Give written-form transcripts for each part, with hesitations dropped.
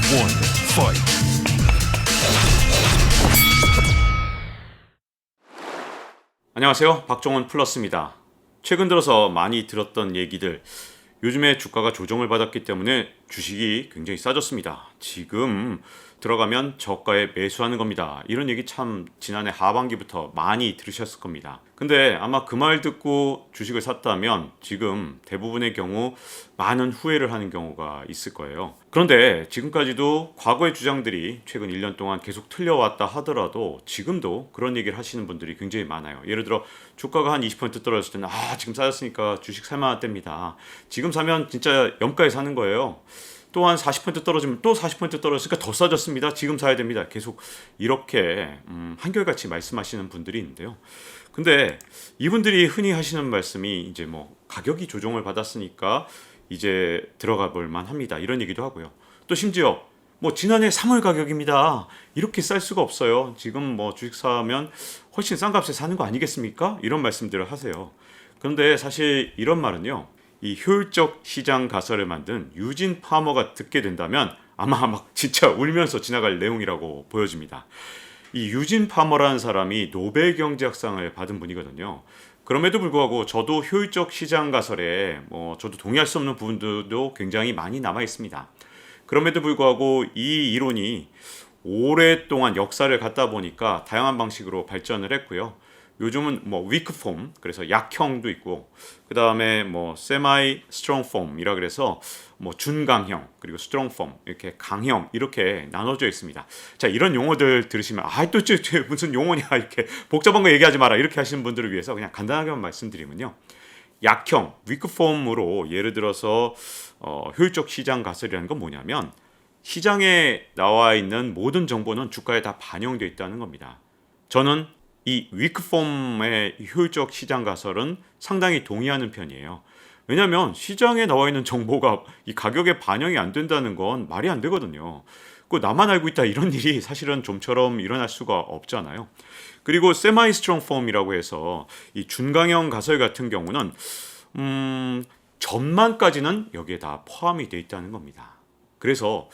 one, fight. 안녕하세요. 박종원 플러스입니다. 최근 들어서 많이 들었던 얘기들, 요즘에 주가가 조정을 받았기 때문에 주식이 굉장히 싸졌습니다. 지금 들어가면 저가에 매수하는 겁니다. 이런 얘기 참 지난해 하반기부터 많이 들으셨을 겁니다. 근데 아마 그 말 듣고 주식을 샀다면 지금 대부분의 경우 많은 후회를 하는 경우가 있을 거예요. 그런데 지금까지도 과거의 주장들이 최근 1년 동안 계속 틀려왔다 하더라도 지금도 그런 얘기를 하시는 분들이 굉장히 많아요. 예를 들어 주가가 한 20% 떨어졌을 때는 지금 싸졌으니까 주식 살만한 때입니다. 지금 사면 진짜 염가에 사는 거예요. 또한 40% 떨어지면 또 40% 떨어졌으니까 더 싸졌습니다. 지금 사야 됩니다. 계속 이렇게 한결같이 말씀하시는 분들이 있는데요. 근데 이분들이 흔히 하시는 말씀이 이제 뭐 가격이 조정을 받았으니까 이제 들어가 볼 만합니다. 이런 얘기도 하고요. 또 심지어 뭐 지난해 3월 가격입니다. 이렇게 쌀 수가 없어요. 지금 뭐 주식 사면 훨씬 싼 값에 사는 거 아니겠습니까? 이런 말씀들을 하세요. 그런데 사실 이런 말은요. 이 효율적 시장 가설을 만든 유진 파머가 듣게 된다면 아마 막 진짜 울면서 지나갈 내용이라고 보여집니다. 이 유진 파머라는 사람이 노벨 경제학상을 받은 분이거든요. 그럼에도 불구하고 저도 효율적 시장 가설에 저도 동의할 수 없는 부분들도 굉장히 많이 남아 있습니다. 그럼에도 불구하고 이 이론이 오랫동안 역사를 갖다 보니까 다양한 방식으로 발전을 했고요. 요즘은 weak form, 그래서 약형도 있고, 그 다음에 semi strong form이라 그래서 준강형, 그리고 strong form, 이렇게 강형, 이렇게 나눠져 있습니다. 자, 이런 용어들 들으시면 또 무슨 용어냐, 이렇게 복잡한 거 얘기하지 마라, 이렇게 하시는 분들을 위해서 그냥 간단하게만 말씀드리면요. 약형, weak form으로 예를 들어서 효율적 시장 가설이라는 건 뭐냐면 시장에 나와 있는 모든 정보는 주가에 다 반영되어 있다는 겁니다. 저는 이 위크폼의 효율적 시장 가설은 상당히 동의하는 편이에요. 왜냐하면 시장에 나와 있는 정보가 이 가격에 반영이 안 된다는 건 말이 안 되거든요. 그 나만 알고 있다 이런 일이 사실은 좀처럼 일어날 수가 없잖아요. 그리고 세마이 스트롱 폼이라고 해서 이 준강형 가설 같은 경우는 전만까지는 여기에 다 포함이 되어 있다는 겁니다. 그래서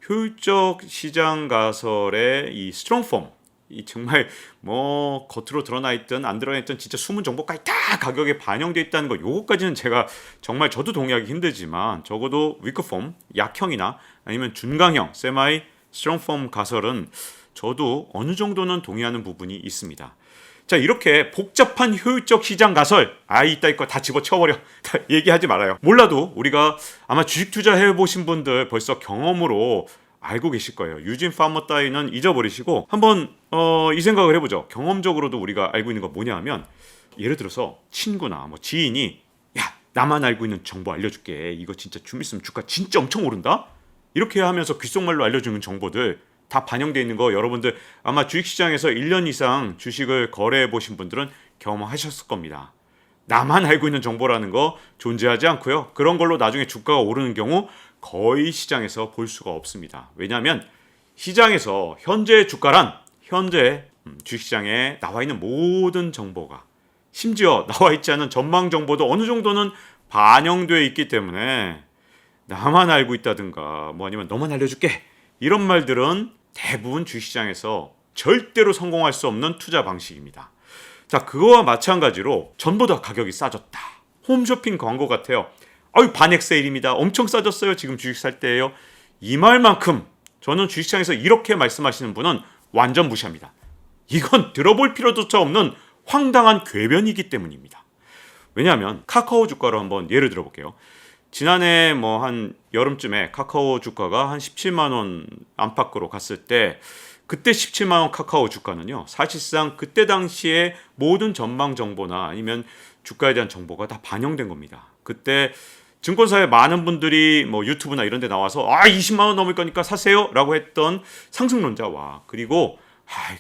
효율적 시장 가설의 이 스트롱 폼, 이 정말 겉으로 드러나 있든 안 드러나 있든 진짜 숨은 정보까지 다 가격에 반영되어 있다는 거, 요거까지는 제가 정말 저도 동의하기 힘들지만 적어도 위크폼, 약형이나 아니면 준강형, 세마이 스트롱폼 가설은 저도 어느 정도는 동의하는 부분이 있습니다. 자, 이렇게 복잡한 효율적 시장 가설, 이따 이거 다 집어쳐버려, 다 얘기하지 말아요. 몰라도 우리가 아마 주식 투자해 보신 분들 벌써 경험으로 알고 계실 거예요. 유진 파머 따위는 잊어버리시고 한번 이 생각을 해보죠. 경험적으로도 우리가 알고 있는 거 뭐냐 하면, 예를 들어서 친구나 지인이 나만 알고 있는 정보 알려줄게, 이거 진짜 좀 있으면 주가 진짜 엄청 오른다, 이렇게 하면서 귓속말로 알려주는 정보들 다 반영되어 있는 거 여러분들 아마 주식시장에서 1년 이상 주식을 거래해 보신 분들은 경험하셨을 겁니다. 나만 알고 있는 정보라는 거 존재하지 않고요. 그런 걸로 나중에 주가가 오르는 경우 거의 시장에서 볼 수가 없습니다. 왜냐하면 시장에서 현재 주가란 현재 주식시장에 나와 있는 모든 정보가, 심지어 나와 있지 않은 전망 정보도 어느 정도는 반영되어 있기 때문에 나만 알고 있다든가 아니면 너만 알려줄게, 이런 말들은 대부분 주식시장에서 절대로 성공할 수 없는 투자 방식입니다. 자, 그거와 마찬가지로 전보다 가격이 싸졌다, 홈쇼핑 광고 같아요. 반액 세일입니다, 엄청 싸졌어요, 지금 주식 살 때예요, 이 말만큼 저는 주식시장에서 이렇게 말씀하시는 분은 완전 무시합니다. 이건 들어볼 필요조차 없는 황당한 궤변이기 때문입니다. 왜냐하면 카카오 주가로 한번 예를 들어볼게요. 지난해 한 여름쯤에 카카오 주가가 한 17만 원 안팎으로 갔을 때, 그때 17만 원 카카오 주가는요, 사실상 그때 당시에 모든 전망 정보나 아니면 주가에 대한 정보가 다 반영된 겁니다. 그때 증권사에 많은 분들이 유튜브나 이런 데 나와서 20만 원 넘을 거니까 사세요 라고 했던 상승론자와, 그리고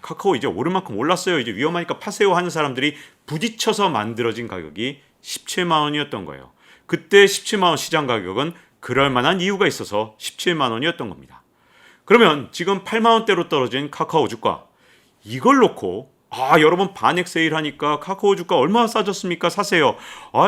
카카오 이제 오를 만큼 올랐어요, 이제 위험하니까 파세요 하는 사람들이 부딪혀서 만들어진 가격이 17만 원이었던 거예요. 그때 17만 원 시장 가격은 그럴 만한 이유가 있어서 17만 원이었던 겁니다. 그러면 지금 8만 원대로 떨어진 카카오 주가, 이걸 놓고 여러분 반액 세일하니까 카카오 주가 얼마나 싸졌습니까? 사세요.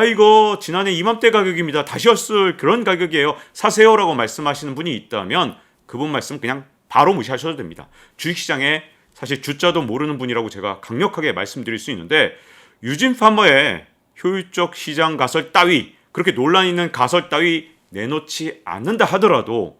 이거 지난해 이맘때 가격입니다, 다시 왔을 그런 가격이에요, 사세요라고 말씀하시는 분이 있다면 그분 말씀 그냥 바로 무시하셔도 됩니다. 주식시장에 사실 주자도 모르는 분이라고 제가 강력하게 말씀드릴 수 있는데 유진 파머의 효율적 시장 가설 따위 그렇게 논란 있는 가설 따위 내놓지 않는다 하더라도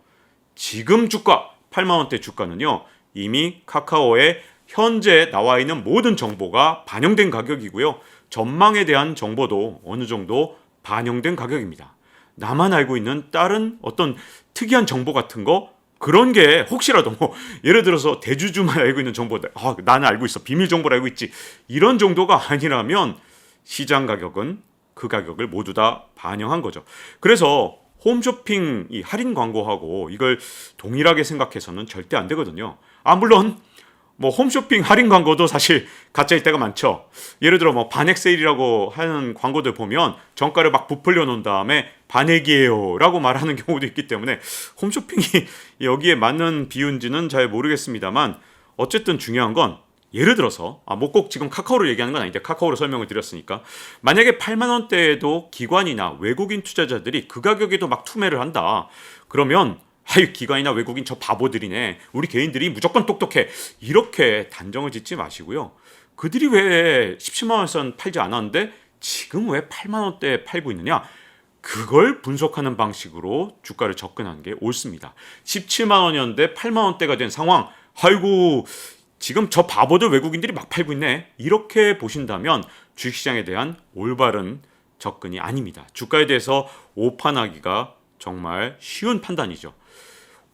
지금 주가 8만 원대 주가는요. 이미 카카오에 현재 나와 있는 모든 정보가 반영된 가격이고요. 전망에 대한 정보도 어느 정도 반영된 가격입니다. 나만 알고 있는 다른 어떤 특이한 정보 같은 거 그런 게 혹시라도 뭐 예를 들어서 대주주만 알고 있는 정보들 나는 알고 있어 비밀 정보를 알고 있지 이런 정도가 아니라면 시장 가격은 그 가격을 모두 다 반영한 거죠. 그래서 홈쇼핑 이 할인 광고하고 이걸 동일하게 생각해서는 절대 안 되거든요. 물론 뭐 홈쇼핑 할인 광고도 사실 가짜일 때가 많죠. 예를 들어 뭐 반액 세일이라고 하는 광고들 보면 정가를 막 부풀려 놓은 다음에 반액이에요 라고 말하는 경우도 있기 때문에 홈쇼핑이 여기에 맞는 비유인지는 잘 모르겠습니다만 어쨌든 중요한 건 예를 들어서 뭐 꼭 지금 카카오를 얘기하는 건 아닌데 카카오로 설명을 드렸으니까 만약에 8만 원대에도 기관이나 외국인 투자자들이 그 가격에도 막 투매를 한다. 그러면 기관이나 외국인 저 바보들이네. 우리 개인들이 무조건 똑똑해. 이렇게 단정을 짓지 마시고요. 그들이 왜 17만 원에선 팔지 않았는데 지금 왜 8만 원대에 팔고 있느냐? 그걸 분석하는 방식으로 주가를 접근하는 게 옳습니다. 17만 원이었는데 8만 원대가 된 상황. 아이고 지금 저 바보들 외국인들이 막 팔고 있네. 이렇게 보신다면 주식시장에 대한 올바른 접근이 아닙니다. 주가에 대해서 오판하기가 정말 쉬운 판단이죠.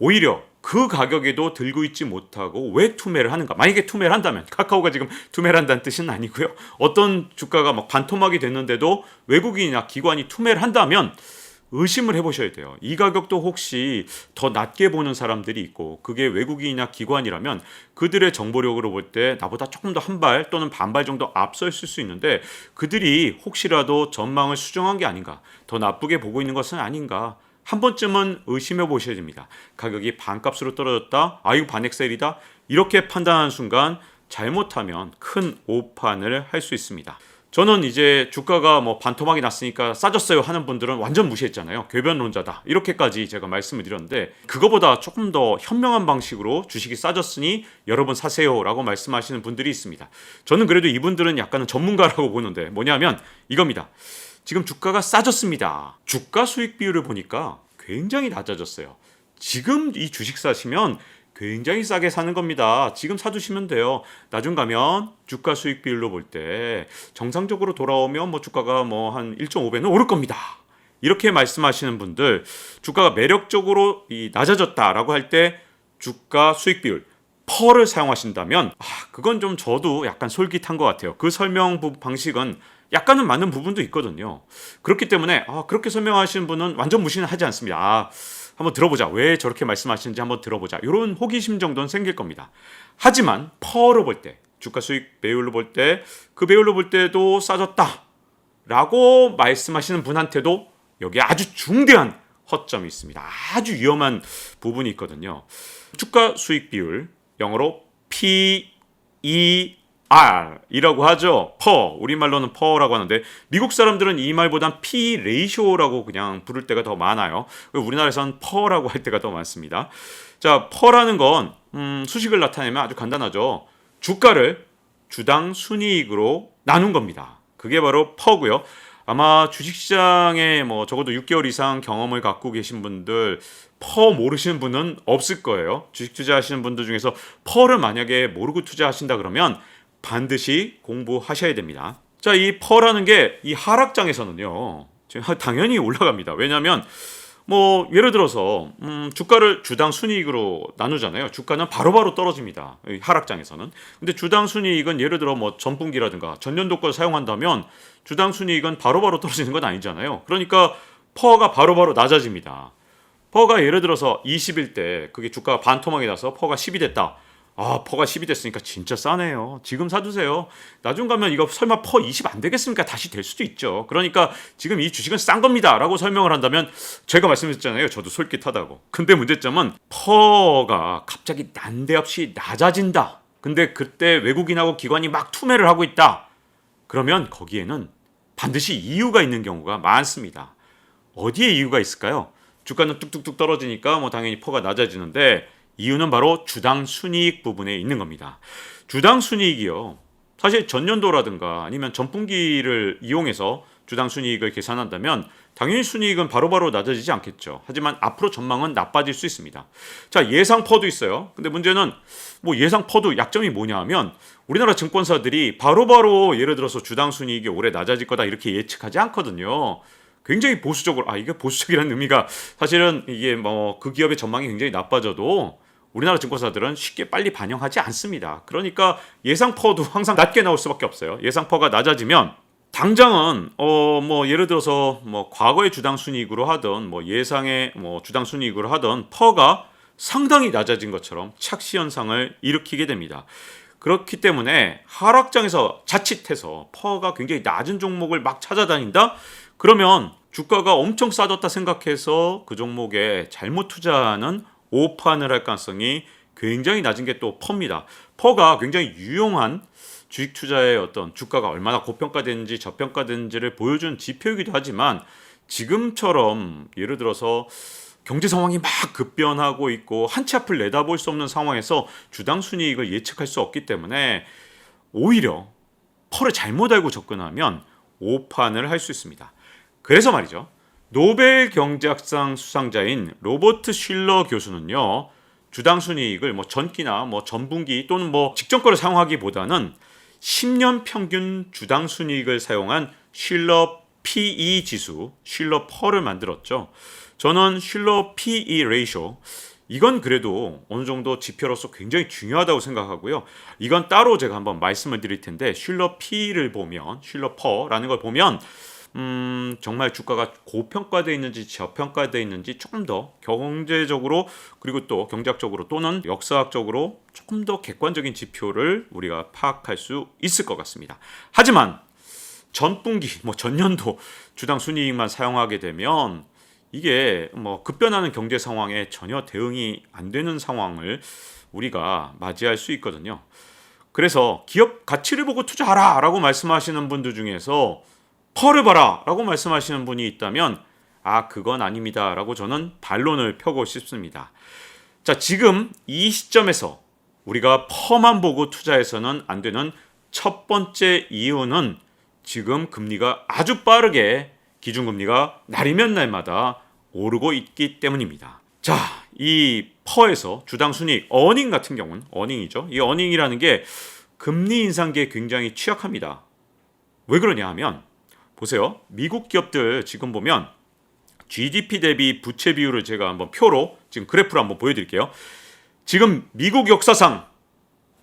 오히려 그 가격에도 들고 있지 못하고 왜 투매를 하는가? 만약에 투매를 한다면 카카오가 지금 투매를 한다는 뜻은 아니고요. 어떤 주가가 막 반토막이 됐는데도 외국인이나 기관이 투매를 한다면 의심을 해보셔야 돼요. 이 가격도 혹시 더 낮게 보는 사람들이 있고 그게 외국인이나 기관이라면 그들의 정보력으로 볼 때 나보다 조금 더 한 발 또는 반발 정도 앞서 있을 수 있는데 그들이 혹시라도 전망을 수정한 게 아닌가 더 나쁘게 보고 있는 것은 아닌가 한 번쯤은 의심해 보셔야 됩니다. 가격이 반값으로 떨어졌다. 이거 반액 세일이다. 이렇게 판단하는 순간 잘못하면 큰 오판을 할 수 있습니다. 저는 이제 주가가 뭐 반토막이 났으니까 싸졌어요 하는 분들은 완전 무시했잖아요. 궤변론자다. 이렇게까지 제가 말씀을 드렸는데 그거보다 조금 더 현명한 방식으로 주식이 싸졌으니 여러분 사세요라고 말씀하시는 분들이 있습니다. 저는 그래도 이분들은 약간은 전문가라고 보는데 뭐냐면 이겁니다. 지금 주가가 싸졌습니다. 주가 수익 비율을 보니까 굉장히 낮아졌어요. 지금 이 주식 사시면 굉장히 싸게 사는 겁니다. 지금 사두시면 돼요. 나중 가면 주가 수익 비율로 볼 때 정상적으로 돌아오면 뭐 주가가 뭐 한 1.5배는 오를 겁니다. 이렇게 말씀하시는 분들 주가가 매력적으로 낮아졌다라고 할 때 주가 수익 비율 퍼를 사용하신다면 그건 좀 저도 약간 솔깃한 것 같아요. 그 설명 방식은 약간은 맞는 부분도 있거든요. 그렇기 때문에 그렇게 설명하시는 분은 완전 무시는 하지 않습니다. 한번 들어보자. 왜 저렇게 말씀하시는지 한번 들어보자. 이런 호기심 정도는 생길 겁니다. 하지만 퍼로 볼 때, 주가 수익 배율로 볼 때, 그 배율로 볼 때도 싸졌다 라고 말씀하시는 분한테도 여기에 아주 중대한 허점이 있습니다. 아주 위험한 부분이 있거든요. 주가 수익 비율, 영어로 PER이라고 하죠. 퍼, 우리말로는 퍼라고 하는데 미국 사람들은 이 말보단 P 레이쇼라고 그냥 부를 때가 더 많아요. 우리나라에서는 퍼라고 할 때가 더 많습니다. 자, 퍼라는 건 수식을 나타내면 아주 간단하죠. 주가를 주당 순이익으로 나눈 겁니다. 그게 바로 퍼고요. 아마 주식시장에 뭐 적어도 6개월 이상 경험을 갖고 계신 분들 퍼 모르시는 분은 없을 거예요. 주식 투자하시는 분들 중에서 퍼를 만약에 모르고 투자하신다 그러면 반드시 공부하셔야 됩니다. 자, 이 퍼라는 게 이 하락장에서는요. 당연히 올라갑니다. 왜냐하면 뭐 예를 들어서 주가를 주당 순이익으로 나누잖아요. 주가는 바로바로 떨어집니다. 하락장에서는. 근데 주당 순이익은 예를 들어 뭐 전분기라든가 전년도 걸 사용한다면 주당 순이익은 바로바로 떨어지는 건 아니잖아요. 그러니까 퍼가 바로바로 낮아집니다. 퍼가 예를 들어서 20일 때 그게 주가가 반토막이 나서 퍼가 10이 됐다. 퍼가 10이 됐으니까 진짜 싸네요. 지금 사두세요. 나중 가면 이거 설마 퍼 20 안 되겠습니까? 다시 될 수도 있죠. 그러니까 지금 이 주식은 싼 겁니다 라고 설명을 한다면 제가 말씀드렸잖아요. 저도 솔깃하다고. 근데 문제점은 퍼가 갑자기 난데없이 낮아진다. 근데 그때 외국인하고 기관이 막 투매를 하고 있다. 그러면 거기에는 반드시 이유가 있는 경우가 많습니다. 어디에 이유가 있을까요? 주가는 뚝뚝뚝 떨어지니까 뭐 당연히 퍼가 낮아지는데 이유는 바로 주당 순이익 부분에 있는 겁니다. 주당 순이익이요. 사실 전년도라든가 아니면 전분기를 이용해서 주당 순이익을 계산한다면 당연히 순이익은 바로바로 낮아지지 않겠죠. 하지만 앞으로 전망은 나빠질 수 있습니다. 자, 예상 퍼도 있어요. 근데 문제는 뭐 예상 퍼도 약점이 뭐냐 하면 우리나라 증권사들이 바로바로 예를 들어서 주당 순이익이 올해 낮아질 거다 이렇게 예측하지 않거든요. 굉장히 보수적으로, 이게 보수적이라는 의미가 사실은 이게 뭐 그 기업의 전망이 굉장히 나빠져도 우리나라 증권사들은 쉽게 빨리 반영하지 않습니다. 그러니까 예상 퍼도 항상 낮게 나올 수밖에 없어요. 예상 퍼가 낮아지면 당장은 뭐 예를 들어서 뭐 과거의 주당 순이익으로 하던 뭐 예상의 뭐 주당 순이익으로 하던 퍼가 상당히 낮아진 것처럼 착시 현상을 일으키게 됩니다. 그렇기 때문에 하락장에서 자칫해서 퍼가 굉장히 낮은 종목을 막 찾아다닌다? 그러면 주가가 엄청 싸졌다 생각해서 그 종목에 잘못 투자하는 오판을 할 가능성이 굉장히 낮은 게 또 퍼입니다. 퍼가 굉장히 유용한 주식 투자의 어떤 주가가 얼마나 고평가되는지 저평가되는지를 보여준 지표이기도 하지만 지금처럼 예를 들어서 경제 상황이 막 급변하고 있고 한 치 앞을 내다볼 수 없는 상황에서 주당 순이익을 예측할 수 없기 때문에 오히려 퍼를 잘못 알고 접근하면 오판을 할 수 있습니다. 그래서 말이죠. 노벨 경제학상 수상자인 로버트 슐러 교수는요. 주당 순이익을 뭐 전기나 뭐 전분기 또는 뭐 직전 거를 사용하기보다는 10년 평균 주당 순이익을 사용한 슐러 PE 지수, 슐러 퍼를 만들었죠. 저는 슐러 PE 레이쇼 이건 그래도 어느 정도 지표로서 굉장히 중요하다고 생각하고요. 이건 따로 제가 한번 말씀을 드릴 텐데 슐러 P를 보면 슐러 퍼라는 걸 보면 정말 주가가 고평가되어 있는지 저평가되어 있는지 조금 더 경제적으로 그리고 또 경제학적으로 또는 역사학적으로 조금 더 객관적인 지표를 우리가 파악할 수 있을 것 같습니다. 하지만 전분기, 뭐 전년도 주당 순이익만 사용하게 되면 이게 뭐 급변하는 경제 상황에 전혀 대응이 안 되는 상황을 우리가 맞이할 수 있거든요. 그래서 기업 가치를 보고 투자하라 라고 말씀하시는 분들 중에서 퍼를 봐라 라고 말씀하시는 분이 있다면 그건 아닙니다 라고 저는 반론을 펴고 싶습니다. 자, 지금 이 시점에서 우리가 퍼만 보고 투자해서는 안 되는 첫 번째 이유는 지금 금리가 아주 빠르게 기준금리가 날이면 날마다 오르고 있기 때문입니다. 자, 이 퍼에서 주당 순이익 어닝 같은 경우는 어닝이죠. 이 어닝이라는 게 금리 인상기에 굉장히 취약합니다. 왜 그러냐 하면 보세요. 미국 기업들 지금 보면 GDP 대비 부채 비율을 제가 한번 표로 지금 그래프로 한번 보여드릴게요. 지금 미국 역사상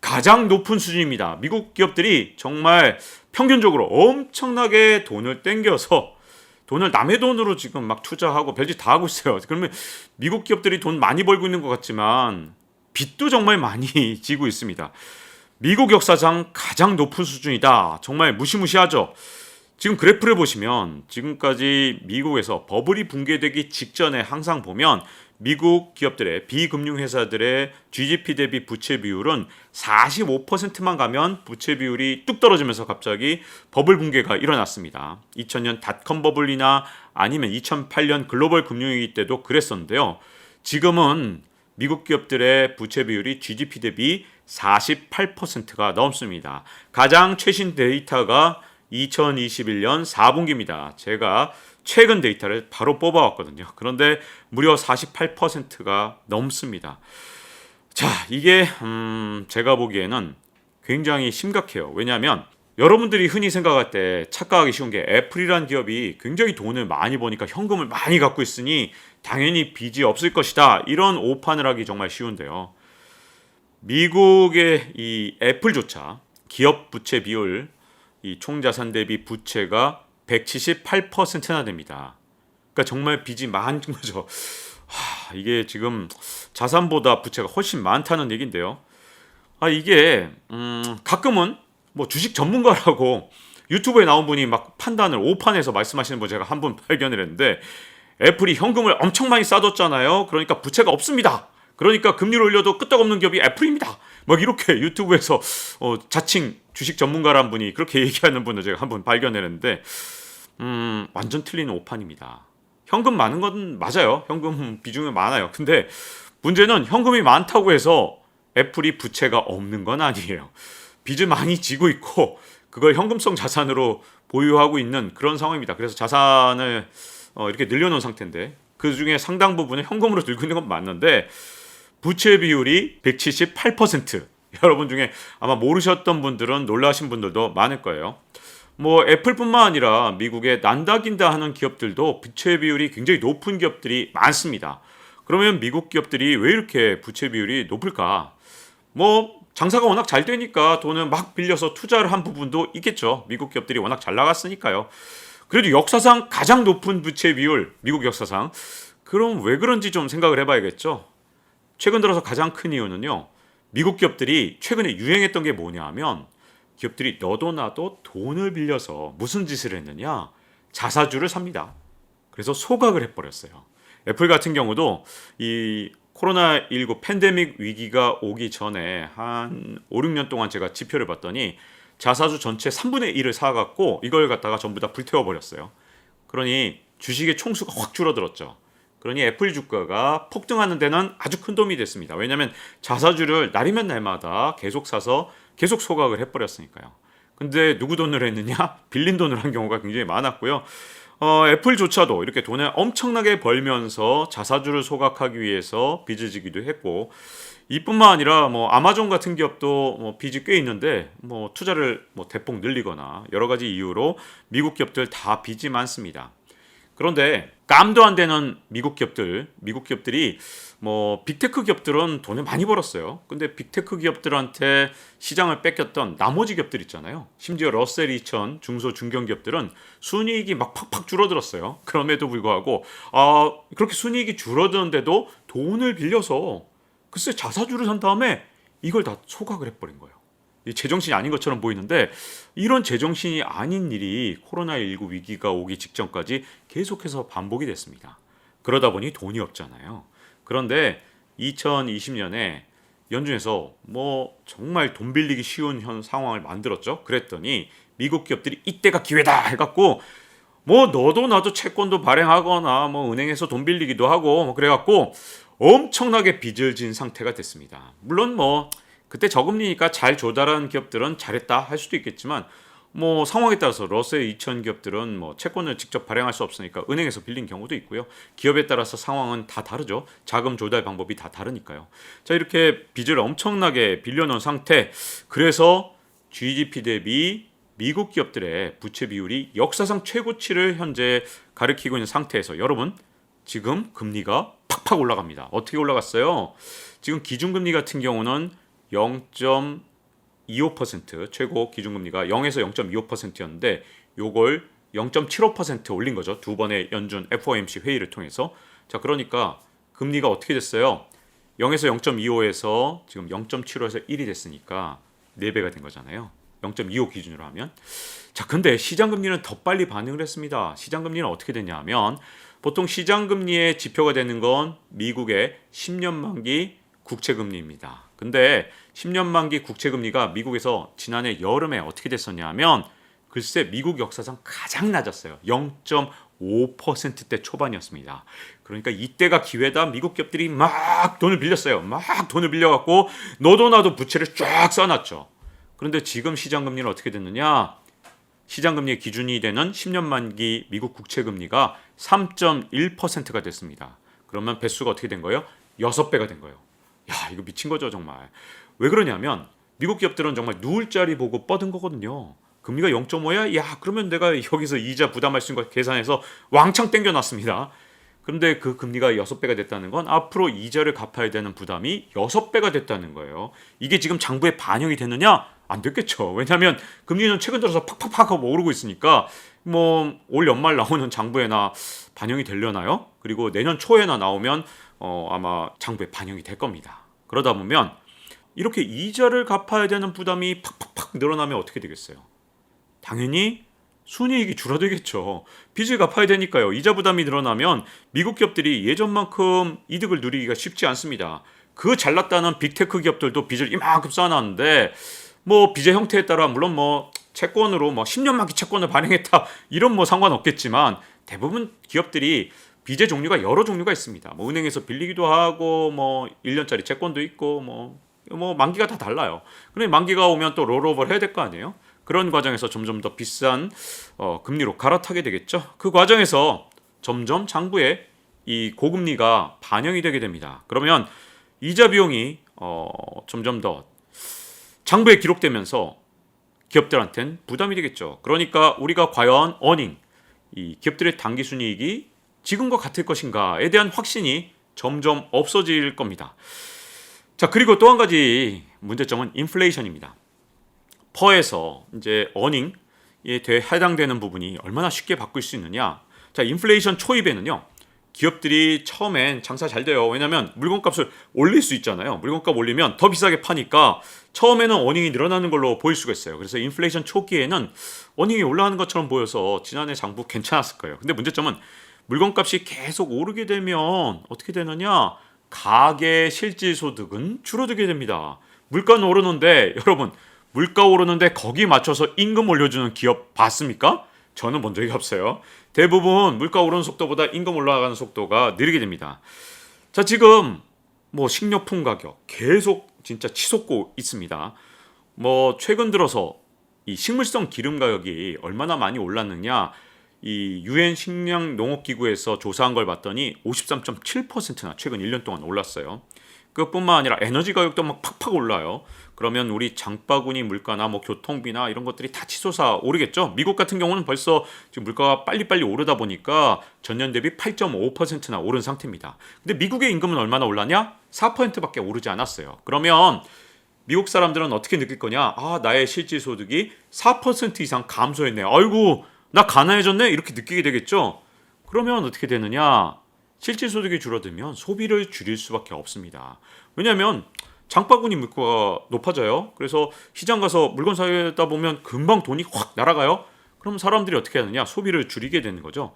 가장 높은 수준입니다. 미국 기업들이 정말 평균적으로 엄청나게 돈을 땡겨서 돈을 남의 돈으로 지금 막 투자하고 별짓 다 하고 있어요. 그러면 미국 기업들이 돈 많이 벌고 있는 것 같지만 빚도 정말 많이 지고 있습니다. 미국 역사상 가장 높은 수준이다. 정말 무시무시하죠. 지금 그래프를 보시면 지금까지 미국에서 버블이 붕괴되기 직전에 항상 보면 미국 기업들의 비금융회사들의 GDP 대비 부채 비율은 45%만 가면 부채 비율이 뚝 떨어지면서 갑자기 버블 붕괴가 일어났습니다. 2000년 닷컴 버블이나 아니면 2008년 글로벌 금융위기 때도 그랬었는데요. 지금은 미국 기업들의 부채 비율이 GDP 대비 48%가 넘습니다. 가장 최신 데이터가 2021년 4분기입니다. 제가 최근 데이터를 바로 뽑아왔거든요. 그런데 무려 48%가 넘습니다. 자, 이게 제가 보기에는 굉장히 심각해요. 왜냐하면 여러분들이 흔히 생각할 때 착각하기 쉬운 게 애플이란 기업이 굉장히 돈을 많이 버니까 현금을 많이 갖고 있으니 당연히 빚이 없을 것이다. 이런 오판을 하기 정말 쉬운데요. 미국의 이 애플조차 기업 부채 비율 이 총자산 대비 부채가 178%나 됩니다. 그러니까 정말 빚이 많은 거죠. 이게 지금 자산보다 부채가 훨씬 많다는 얘기인데요. 이게 가끔은 뭐 주식 전문가라고 유튜브에 나온 분이 막 판단을 오판해서 말씀하시는 분 제가 한 분 발견을 했는데 애플이 현금을 엄청 많이 싸뒀잖아요. 그러니까 부채가 없습니다. 그러니까 금리를 올려도 끄떡없는 기업이 애플입니다. 막 이렇게 유튜브에서 자칭 주식 전문가란 분이 그렇게 얘기하는 분을 제가 한 분 발견했는데 완전 틀린 오판입니다. 현금 많은 건 맞아요. 현금 비중이 많아요. 근데 문제는 현금이 많다고 해서 애플이 부채가 없는 건 아니에요. 빚을 많이 지고 있고 그걸 현금성 자산으로 보유하고 있는 그런 상황입니다. 그래서 자산을 이렇게 늘려놓은 상태인데 그 중에 상당 부분을 현금으로 들고 있는 건 맞는데 부채 비율이 178%. 여러분 중에 아마 모르셨던 분들은 놀라신 분들도 많을 거예요. 뭐 애플뿐만 아니라 미국의 난다긴다 하는 기업들도 부채 비율이 굉장히 높은 기업들이 많습니다. 그러면 미국 기업들이 왜 이렇게 부채 비율이 높을까? 뭐 장사가 워낙 잘 되니까 돈을 막 빌려서 투자를 한 부분도 있겠죠. 미국 기업들이 워낙 잘 나갔으니까요. 그래도 역사상 가장 높은 부채 비율, 미국 역사상. 그럼 왜 그런지 좀 생각을 해봐야겠죠. 최근 들어서 가장 큰 이유는요. 미국 기업들이 최근에 유행했던 게 뭐냐 하면 기업들이 너도 나도 돈을 빌려서 무슨 짓을 했느냐? 자사주를 삽니다. 그래서 소각을 해버렸어요. 애플 같은 경우도 이 코로나19 팬데믹 위기가 오기 전에 한 5, 6년 동안 제가 지표를 봤더니 자사주 전체 3분의 1을 사갖고 이걸 갖다가 전부 다 불태워버렸어요. 그러니 주식의 총수가 확 줄어들었죠. 그러니 애플 주가가 폭등하는 데는 아주 큰 도움이 됐습니다. 왜냐하면 자사주를 날이면 날마다 계속 사서 계속 소각을 해버렸으니까요. 근데 누구 돈으로 했느냐? 빌린 돈으로 한 경우가 굉장히 많았고요. 애플조차도 이렇게 돈을 엄청나게 벌면서 자사주를 소각하기 위해서 빚을 지기도 했고 이뿐만 아니라 뭐 아마존 같은 기업도 뭐 빚이 꽤 있는데 뭐 투자를 뭐 대폭 늘리거나 여러 가지 이유로 미국 기업들 다 빚이 많습니다. 그런데 깜도 안 되는 미국 기업들이 뭐 빅테크 기업들은 돈을 많이 벌었어요. 근데 빅테크 기업들한테 시장을 뺏겼던 나머지 기업들 있잖아요. 심지어 러셀 2000 중소 중견 기업들은 순이익이 막 팍팍 줄어들었어요. 그럼에도 불구하고 그렇게 순이익이 줄어드는데도 돈을 빌려서 글쎄 자사주를 산 다음에 이걸 다 소각을 해버린 거예요. 제정신이 아닌 것처럼 보이는데 이런 제정신이 아닌 일이 코로나19 위기가 오기 직전까지 계속해서 반복이 됐습니다. 그러다 보니 돈이 없잖아요. 그런데 2020년에 연준에서 뭐 정말 돈 빌리기 쉬운 현 상황을 만들었죠. 그랬더니 미국 기업들이 이때가 기회다 해갖고 뭐 너도 나도 채권도 발행하거나 뭐 은행에서 돈 빌리기도 하고 뭐 그래갖고 엄청나게 빚을 진 상태가 됐습니다. 물론 뭐 그때 저금리니까 잘 조달한 기업들은 잘했다 할 수도 있겠지만 뭐 상황에 따라서 러셀 2000 기업들은 뭐 채권을 직접 발행할 수 없으니까 은행에서 빌린 경우도 있고요. 기업에 따라서 상황은 다 다르죠. 자금 조달 방법이 다 다르니까요. 자, 이렇게 빚을 엄청나게 빌려놓은 상태. 그래서 GDP 대비 미국 기업들의 부채 비율이 역사상 최고치를 현재 가리키고 있는 상태에서 여러분 지금 금리가 팍팍 올라갑니다. 어떻게 올라갔어요? 지금 기준금리 같은 경우는 0.25% 최고 기준금리가 0에서 0.25%였는데 요걸 0.75% 올린 거죠. 두 번의 연준 FOMC 회의를 통해서. 자, 그러니까 금리가 어떻게 됐어요? 0에서 0.25에서 지금 0.75에서 1이 됐으니까 4배가 된 거잖아요. 0.25 기준으로 하면. 자, 근데 시장금리는 더 빨리 반응을 했습니다. 시장금리는 어떻게 됐냐 하면 보통 시장금리의 지표가 되는 건 미국의 10년 만기 국채금리입니다. 근데 10년 만기 국채금리가 미국에서 지난해 여름에 어떻게 됐었냐 하면 글쎄 미국 역사상 가장 낮았어요. 0.5%대 초반이었습니다. 그러니까 이때가 기회다. 미국 기업들이 막 돈을 빌렸어요. 막 돈을 빌려갖고 너도 나도 부채를 쫙 써놨죠. 그런데 지금 시장금리는 어떻게 됐느냐? 시장금리의 기준이 되는 10년 만기 미국 국채금리가 3.1%가 됐습니다. 그러면 배수가 어떻게 된 거예요? 6배가 된 거예요. 야, 이거 미친 거죠, 정말. 왜 그러냐면 미국 기업들은 정말 누울 자리 보고 뻗은 거거든요. 금리가 0.5야? 야, 그러면 내가 여기서 이자 부담할 수 있는 거 계산해서 왕창 땡겨놨습니다. 그런데 그 금리가 6배가 됐다는 건 앞으로 이자를 갚아야 되는 부담이 6배가 됐다는 거예요. 이게 지금 장부에 반영이 됐느냐? 안 됐겠죠. 왜냐하면 금리는 최근 들어서 팍팍팍 하고 오르고 있으니까 뭐 올 연말 나오는 장부에나 반영이 되려나요? 그리고 내년 초에나 나오면 아마 장부에 반영이 될 겁니다. 그러다 보면 이렇게 이자를 갚아야 되는 부담이 팍팍팍 늘어나면 어떻게 되겠어요? 당연히 순이익이 줄어들겠죠. 빚을 갚아야 되니까요. 이자 부담이 늘어나면 미국 기업들이 예전만큼 이득을 누리기가 쉽지 않습니다. 그 잘났다는 빅테크 기업들도 빚을 이만큼 쌓아놨는데 뭐 빚의 형태에 따라 물론 뭐 채권으로 뭐 10년 만기 채권을 발행했다 이런 뭐 상관없겠지만 대부분 기업들이 빚의 종류가 여러 종류가 있습니다. 뭐 은행에서 빌리기도 하고 뭐 1년짜리 채권도 있고 뭐 만기가 다 달라요. 그런데 만기가 오면 또 롤오버를 해야 될 거 아니에요. 그런 과정에서 점점 더 비싼 금리로 갈아타게 되겠죠. 그 과정에서 점점 장부에 이 고금리가 반영이 되게 됩니다. 그러면 이자 비용이 점점 더 장부에 기록되면서 기업들한테는 부담이 되겠죠. 그러니까 우리가 과연 어닝, 이 기업들의 당기 순이익이 지금과 같을 것인가에 대한 확신이 점점 없어질 겁니다. 자, 그리고 또 한 가지 문제점은 인플레이션입니다. 퍼에서 이제 어닝에 해당되는 부분이 얼마나 쉽게 바꿀 수 있느냐. 자, 인플레이션 초입에는요. 기업들이 처음엔 장사 잘 돼요. 왜냐하면 물건값을 올릴 수 있잖아요. 물건값 올리면 더 비싸게 파니까 처음에는 어닝이 늘어나는 걸로 보일 수가 있어요. 그래서 인플레이션 초기에는 어닝이 올라가는 것처럼 보여서 지난해 장부 괜찮았을 거예요. 근데 문제점은 물건값이 계속 오르게 되면 어떻게 되느냐? 가계 실질소득은 줄어들게 됩니다. 물가는 오르는데 여러분 물가 오르는데 거기 맞춰서 임금 올려주는 기업 봤습니까? 저는 본 적이 없어요. 대부분 물가 오르는 속도보다 임금 올라가는 속도가 느리게 됩니다. 자, 지금 뭐 식료품 가격 계속 진짜 치솟고 있습니다. 뭐 최근 들어서 이 식물성 기름 가격이 얼마나 많이 올랐느냐, 이 유엔 식량 농업 기구에서 조사한 걸 봤더니 53.7%나 최근 1년 동안 올랐어요. 그것뿐만 아니라 에너지 가격도 막 팍팍 올라요. 그러면 우리 장바구니 물가나 뭐 교통비나 이런 것들이 다 치솟아 오르겠죠. 미국 같은 경우는 벌써 지금 물가가 빨리빨리 오르다 보니까 전년 대비 8.5%나 오른 상태입니다. 근데 미국의 임금은 얼마나 올랐냐? 4%밖에 오르지 않았어요. 그러면 미국 사람들은 어떻게 느낄 거냐? 아, 나의 실질 소득이 4% 이상 감소했네. 아이고, 나 가난해졌네. 이렇게 느끼게 되겠죠. 그러면 어떻게 되느냐? 실질 소득이 줄어들면 소비를 줄일 수밖에 없습니다. 왜냐하면 장바구니 물가가 높아져요. 그래서 시장 가서 물건 사다 보면 금방 돈이 확 날아가요. 그럼 사람들이 어떻게 하느냐? 소비를 줄이게 되는 거죠.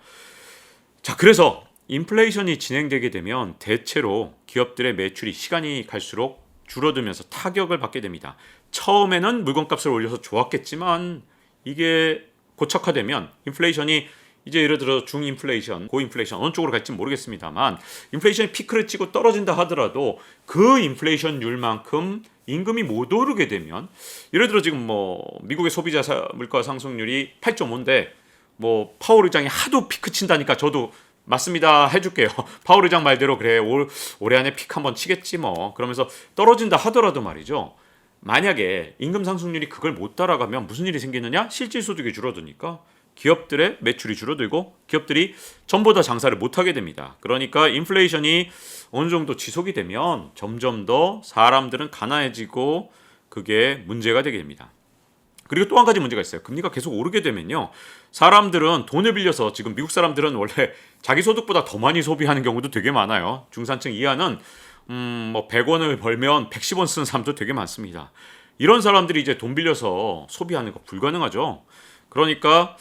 자, 그래서 인플레이션이 진행되게 되면 대체로 기업들의 매출이 시간이 갈수록 줄어들면서 타격을 받게 됩니다. 처음에는 물건값을 올려서 좋았겠지만 이게 고착화되면 인플레이션이 이제 예를 들어 중인플레이션, 고인플레이션 어느 쪽으로 갈지 모르겠습니다만 인플레이션이 피크를 치고 떨어진다 하더라도 그 인플레이션율만큼 임금이 못 오르게 되면 예를 들어 지금 뭐 미국의 소비자 물가 상승률이 8.5인데 뭐 파월 의장이 하도 피크 친다니까 저도 맞습니다 해줄게요. 파월 의장 말대로 그래 올해 안에 피크 한번 치겠지 뭐 그러면서 떨어진다 하더라도 말이죠. 만약에 임금 상승률이 그걸 못 따라가면 무슨 일이 생기느냐? 실질 소득이 줄어드니까 기업들의 매출이 줄어들고 기업들이 전보다 장사를 못하게 됩니다. 그러니까 인플레이션이 어느 정도 지속이 되면 점점 더 사람들은 가난해지고 그게 문제가 되게 됩니다. 그리고 또 한 가지 문제가 있어요. 금리가 계속 오르게 되면요. 사람들은 돈을 빌려서 지금 미국 사람들은 원래 자기 소득보다 더 많이 소비하는 경우도 되게 많아요. 중산층 이하는 뭐 100원을 벌면 110원 쓰는 사람도 되게 많습니다. 이런 사람들이 이제 돈 빌려서 소비하는 거 불가능하죠. 그러니까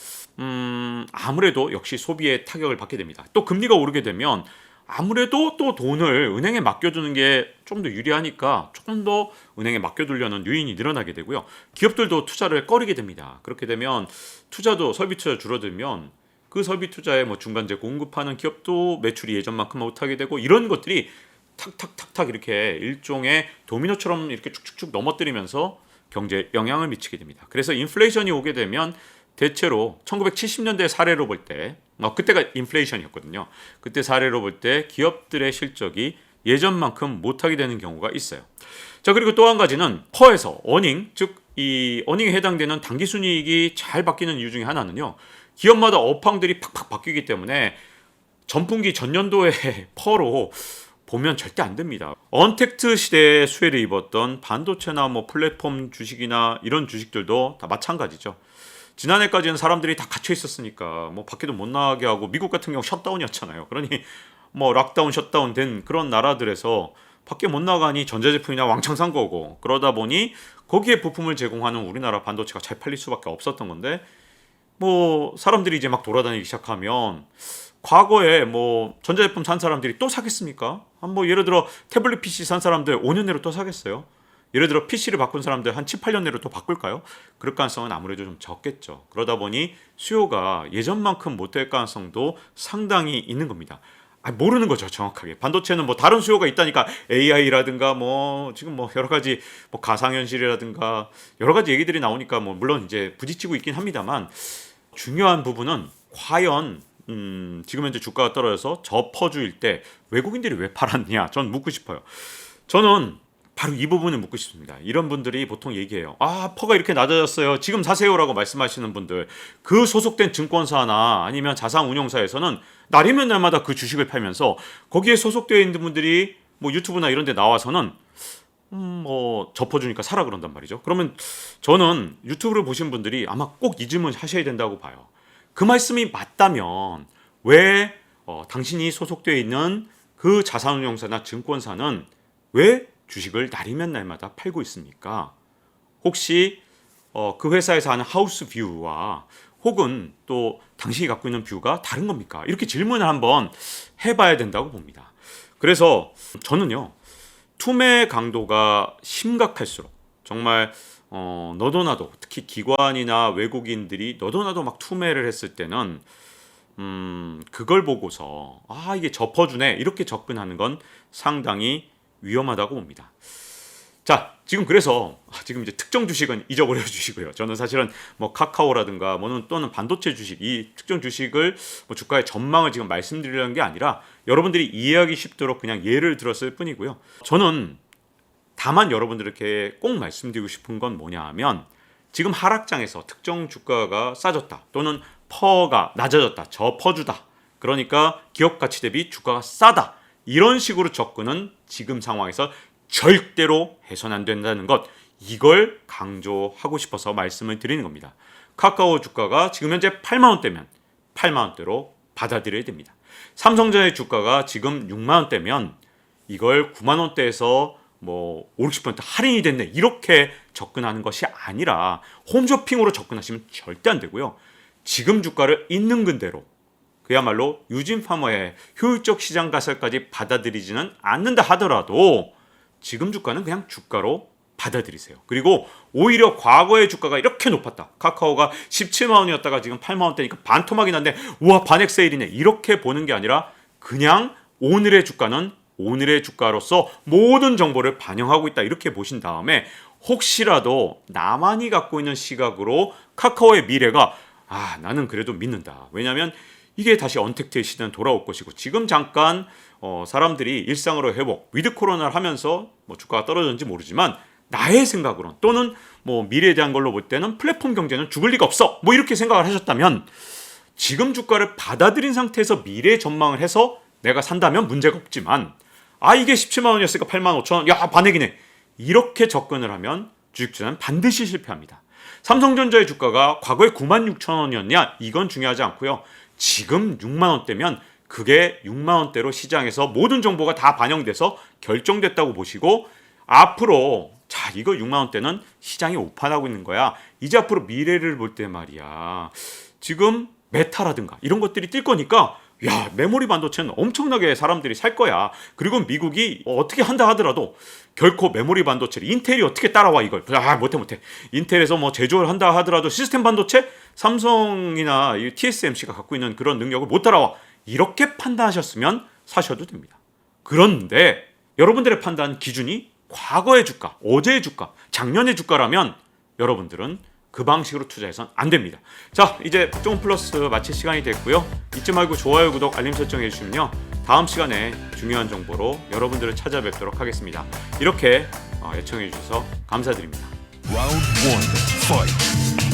아무래도 역시 소비에 타격을 받게 됩니다. 또 금리가 오르게 되면 아무래도 또 돈을 은행에 맡겨두는 게 좀 더 유리하니까 조금 더 은행에 맡겨두려는 유인이 늘어나게 되고요. 기업들도 투자를 꺼리게 됩니다. 그렇게 되면 투자도 설비 투자 줄어들면 그 설비 투자에 뭐 중간재 공급하는 기업도 매출이 예전만큼 못하게 되고 이런 것들이 탁탁탁탁 이렇게 일종의 도미노처럼 이렇게 쭉쭉쭉 넘어뜨리면서 경제에 영향을 미치게 됩니다. 그래서 인플레이션이 오게 되면 대체로 1970년대 사례로 볼 때 그때가 인플레이션이었거든요. 그때 사례로 볼 때 기업들의 실적이 예전만큼 못하게 되는 경우가 있어요. 자, 그리고 또 한 가지는 퍼에서 어닝, 즉 이 어닝에 해당되는 당기순이익이 잘 바뀌는 이유 중에 하나는요. 기업마다 업황들이 팍팍 바뀌기 때문에 전분기 전년도의 퍼로 보면 절대 안 됩니다. 언택트 시대에 수혜를 입었던 반도체나 뭐 플랫폼 주식이나 이런 주식들도 다 마찬가지죠. 지난해까지는 사람들이 다 갇혀 있었으니까 뭐 밖에도 못 나가게 하고 미국 같은 경우 셧다운이었잖아요. 그러니 뭐 락다운 셧다운 된 그런 나라들에서 밖에 못 나가니 전자제품이나 왕창 산 거고 그러다 보니 거기에 부품을 제공하는 우리나라 반도체가 잘 팔릴 수밖에 없었던 건데 뭐 사람들이 이제 막 돌아다니기 시작하면 과거에 뭐 전자제품 산 사람들이 또 사겠습니까? 뭐 예를 들어 태블릿 PC 산 사람들 5년 내로 또 사겠어요? 예를 들어 PC를 바꾼 사람들 한 7, 8년 내로 또 바꿀까요? 그럴 가능성은 아무래도 좀 적겠죠. 그러다 보니 수요가 예전만큼 못 될 가능성도 상당히 있는 겁니다. 모르는 거죠, 정확하게. 반도체는 뭐 다른 수요가 있다니까 AI라든가 뭐 지금 뭐 여러 가지 뭐 가상현실이라든가 여러 가지 얘기들이 나오니까 뭐 물론 이제 부딪히고 있긴 합니다만 중요한 부분은 과연 지금 현재 주가가 떨어져서 저 퍼주일 때 외국인들이 왜 팔았냐? 전 묻고 싶어요. 저는 바로 이 부분을 묻고 싶습니다. 이런 분들이 보통 얘기해요. 퍼가 이렇게 낮아졌어요. 지금 사세요라고 말씀하시는 분들, 그 소속된 증권사나 아니면 자산운용사에서는 날이면 날마다 그 주식을 팔면서 거기에 소속되어 있는 분들이 뭐 유튜브나 이런 데 나와서는 뭐 접어주니까 사라 그런단 말이죠. 그러면 저는 유튜브를 보신 분들이 아마 꼭 이 질문 하셔야 된다고 봐요. 그 말씀이 맞다면 왜 당신이 소속되어 있는 그 자산운용사나 증권사는 왜 주식을 날이면 날마다 팔고 있습니까? 혹시 그 회사에서 하는 하우스 뷰와 혹은 또 당신이 갖고 있는 뷰가 다른 겁니까? 이렇게 질문을 한번 해봐야 된다고 봅니다. 그래서 저는요, 투매 강도가 심각할수록 정말 너도 나도, 특히 기관이나 외국인들이 너도 나도 막 투매를 했을 때는 그걸 보고서 이게 접어주네 이렇게 접근하는 건 상당히 위험하다고 봅니다. 자, 지금 그래서 지금 이제 특정 주식은 잊어버려 주시고요. 저는 사실은 뭐 카카오라든가 뭐는 또는 반도체 주식, 이 특정 주식을 뭐 주가의 전망을 지금 말씀드리려는 게 아니라 여러분들이 이해하기 쉽도록 그냥 예를 들었을 뿐이고요. 저는 다만 여러분들에게 꼭 말씀드리고 싶은 건 뭐냐 하면 지금 하락장에서 특정 주가가 싸졌다 또는 퍼가 낮아졌다, 저 퍼주다. 그러니까 기업 가치 대비 주가가 싸다. 이런 식으로 접근은 지금 상황에서 절대로 해서는 안 된다는 것, 이걸 강조하고 싶어서 말씀을 드리는 겁니다. 카카오 주가가 지금 현재 8만 원대면 8만 원대로 받아들여야 됩니다. 삼성전자 주가가 지금 6만 원대면 이걸 9만 원대에서 뭐 5, 60% 할인이 됐네 이렇게 접근하는 것이 아니라 홈쇼핑으로 접근하시면 절대 안 되고요. 지금 주가를 있는 그대로 그야말로 유진파머의 효율적 시장 가설까지 받아들이지는 않는다 하더라도 지금 주가는 그냥 주가로 받아들이세요. 그리고 오히려 과거의 주가가 이렇게 높았다. 카카오가 17만 원이었다가 지금 8만 원대니까 반토막이 났네. 우와, 반액 세일이네. 이렇게 보는 게 아니라 그냥 오늘의 주가는 오늘의 주가로서 모든 정보를 반영하고 있다. 이렇게 보신 다음에 혹시라도 나만이 갖고 있는 시각으로 카카오의 미래가 나는 그래도 믿는다. 왜냐하면 이게 다시 언택트의 시대는 돌아올 것이고 지금 잠깐 사람들이 일상으로 회복, 위드 코로나를 하면서 뭐 주가가 떨어졌는지 모르지만 나의 생각으로는 또는 뭐 미래에 대한 걸로 볼 때는 플랫폼 경제는 죽을 리가 없어. 뭐 이렇게 생각을 하셨다면 지금 주가를 받아들인 상태에서 미래 전망을 해서 내가 산다면 문제가 없지만 이게 17만 원이었으니까 8만 5천 원. 야, 반액이네. 이렇게 접근을 하면 주식 투자는 반드시 실패합니다. 삼성전자의 주가가 과거에 9만 6천 원이었냐? 이건 중요하지 않고요. 지금 6만 원대면 그게 6만 원대로 시장에서 모든 정보가 다 반영돼서 결정됐다고 보시고 앞으로 이거 6만 원대는 시장이 오판하고 있는 거야. 이제 앞으로 미래를 볼 때 말이야. 지금 메타라든가 이런 것들이 뜰 거니까 메모리 반도체는 엄청나게 사람들이 살 거야. 그리고 미국이 어떻게 한다 하더라도 결코 메모리 반도체를 인텔이 어떻게 따라와 이걸. 못해. 인텔에서 뭐 제조를 한다 하더라도 시스템 반도체 삼성이나 TSMC가 갖고 있는 그런 능력을 못 따라와. 이렇게 판단하셨으면 사셔도 됩니다. 그런데 여러분들의 판단 기준이 과거의 주가, 어제의 주가, 작년의 주가라면 여러분들은 그 방식으로 투자해서는 안 됩니다. 자, 이제 박종훈 플러스 마칠 시간이 됐고요. 잊지 말고 좋아요, 구독, 알림 설정 해주시면요. 다음 시간에 중요한 정보로 여러분들을 찾아뵙도록 하겠습니다. 이렇게 애청해 주셔서 감사드립니다. Round 1, fight.